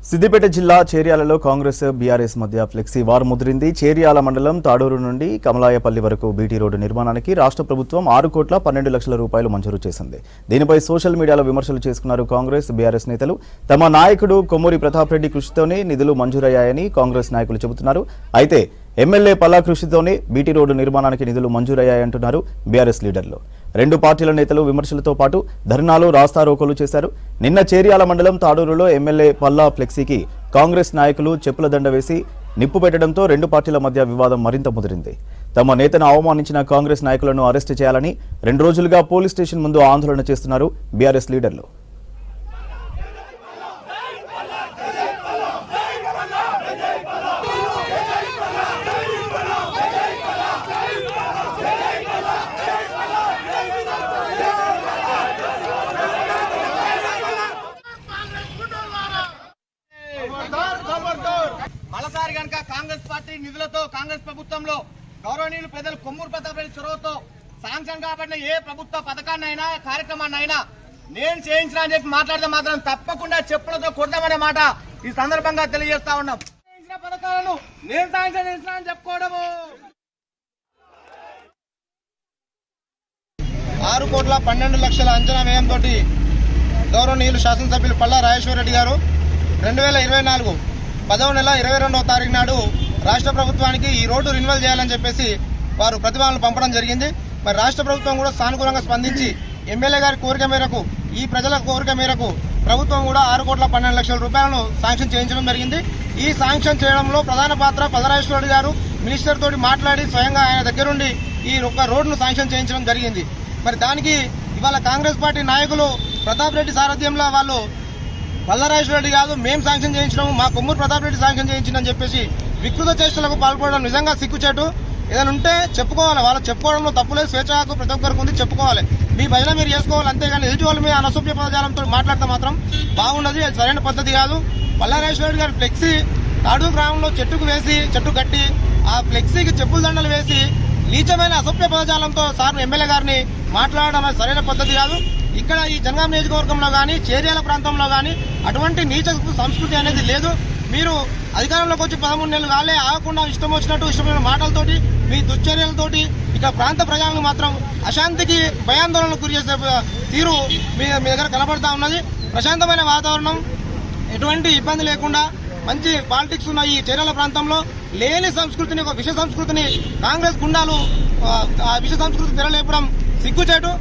సిద్దిపేట జిల్లా చేర్యాలలో కాంగ్రెస్ బీఆర్ఎస్ మధ్య flexi war ముదిరింది. Cheriyal మండలం తాడూరు నుండి కమలాయపల్లి వరకు బీటీ రోడ్డు నిర్మాణానికి రాష్ట్ర ప్రభుత్వం 6,12,00,000 రూపాయలు మంజూరు చేసింది. దీనిపై సోషల్ మీడియాలో విమర్శలు చేసుకున్నారు కాంగ్రెస్ బీఆర్ఎస్ నేతలు. తమ నాయకుడు కొమ్మూరి ప్రతాప్ రెడ్డి కృషితోనే నిధులు మంజూరయ్యాయని కాంగ్రెస్ నాయకులు చెబుతున్నారు. అయితే ఎమ్మెల్యే పల్లా కృషితోనే బీటీ రోడ్డు నిర్మాణానికి నిధులు మంజూరయ్యాయంటున్నారు బీఆర్ఎస్ లీడర్లు. రెండు పార్టీల నేతలు విమర్శలతో పాటు ధర్నాలు, రాస్తారోకోలు చేశారు. నిన్న చేర్యాల మండలం తాడూరులో ఎమ్మెల్యే పల్లా ఫ్లెక్సీకి కాంగ్రెస్ నాయకులు చెప్పుల దండ వేసి నిప్పు పెట్టడంతో రెండు పార్టీల మధ్య వివాదం మరింత ముదిరింది. తమ నేతను అవమానించిన కాంగ్రెస్ నాయకులను అరెస్టు చేయాలని 2 రోజులుగా పోలీస్ స్టేషన్ ముందు ఆందోళన చేస్తున్నారు బీఆర్ఎస్ లీడర్లు. మరోసారి కనుక కాంగ్రెస్ పార్టీ నిధులతో కాంగ్రెస్ ప్రభుత్వంలో గౌరవనీయులు పెద్దలు కొమ్మూరు ప్రతాప్ రెడ్డి చొరవతో శాంక్షన్ కాబడిన ఏ ప్రభుత్వ పథకాన్నైనా కార్యక్రమాన్నైనా నేను చేయించిన అని చెప్పి మాట్లాడితే మాత్రం తప్పకుండా చెప్పులతో కొడదామనే మాట ఈ సందర్భంగా తెలియజేస్తా ఉన్నాం. చేయించిన పథకాలను నేను శాంక్షన్ చేసిన అని చెప్పుకోవడము 6,12,00,000 అంచనా వ్యయంతో గౌరవనీయులు శాసనసభ్యులు పల్లా రాజేశ్వరరెడ్డి గారు 2024 10వ నెల 22వ తారీఖు నాడు రాష్ట్ర ప్రభుత్వానికి ఈ రోడ్డు రిన్యువల్ చేయాలని చెప్పేసి వారు ప్రతిపాదనలు పంపడం జరిగింది. మరి రాష్ట్ర ప్రభుత్వం కూడా సానుకూలంగా స్పందించి ఎమ్మెల్యే గారి కోరిక మేరకు, ఈ ప్రజల కోరిక మేరకు ప్రభుత్వం కూడా 6,12,00,000 రూపాయలను శాంక్షన్ చేయించడం జరిగింది. ఈ శాంక్షన్ చేయడంలో ప్రధాన పాత్ర పల్లరాజేశ్వరరెడ్డి గారు మినిస్టర్ తోటి మాట్లాడి స్వయంగా ఆయన దగ్గరుండి ఈ ఒక్క రోడ్డును శాంక్షన్ చేయించడం జరిగింది. మరి దానికి ఇవాళ కాంగ్రెస్ పార్టీ నాయకులు ప్రతాప్ రెడ్డి సారథ్యంలో వాళ్ళు పల్లరాజేశ్వరరెడ్డి కాదు, మేము శాంక్షన్ చేయించడం, మా కొమ్మూరు ప్రతాప్ రెడ్డి శాంక్షన్ చేయించిందని చెప్పేసి వికృత చేష్టలకు పాల్పడడం నిజంగా సిగ్గుచేటు. ఏదైనా ఉంటే చెప్పుకోవాలి, వాళ్ళు చెప్పుకోవడంలో తప్పులేదు, స్వేచ్ఛ హక్కు ప్రతి ఒక్కరికి ఉంది, చెప్పుకోవాలి. మీ భజన మీరు చేసుకోవాలి, అంతేగాని ఎదుటి వాళ్ళు మీ అనసభ్య పదజాలంతో మాట్లాడితే మాత్రం బాగుండదు, అది సరైన పద్ధతి కాదు. పల్లరాజేశ్వరరెడ్డి గారి ఫ్లెక్సీ తాడూరు గ్రామంలో చెట్టు కట్టి ఆ ఫ్లెక్సీకి చెప్పుల దండలు వేసి నీచమైన అసభ్య పదజాలంతో ఎమ్మెల్యే గారిని మాట్లాడడం సరైన పద్ధతి కాదు. ఇక్కడ ఈ జనగాం నియోజకవర్గంలో కానీ చేర్యాల ప్రాంతంలో కానీ అటువంటి నీచ సంస్కృతి అనేది లేదు. మీరు అధికారంలోకి వచ్చి 13 నెలలు కాలే ఆగకుండా ఇష్టం వచ్చినట్టు మాటలతోటి, మీ దుశ్చర్యలతోటి ఇక ప్రాంత ప్రజలను మాత్రం అశాంతికి, భయాందోళనకు గురి చేసే తీరు మీ దగ్గర కనబడతా ఉన్నది. ప్రశాంతమైన వాతావరణం, ఎటువంటి ఇబ్బంది లేకుండా మంచి పాలిటిక్స్ ఉన్న ఈ చేర్యాల ప్రాంతంలో లేని సంస్కృతిని, ఒక విష సంస్కృతిని కాంగ్రెస్ గుండాలు ఆ విష సంస్కృతి తెరలేపడం సిగ్గుచేటు.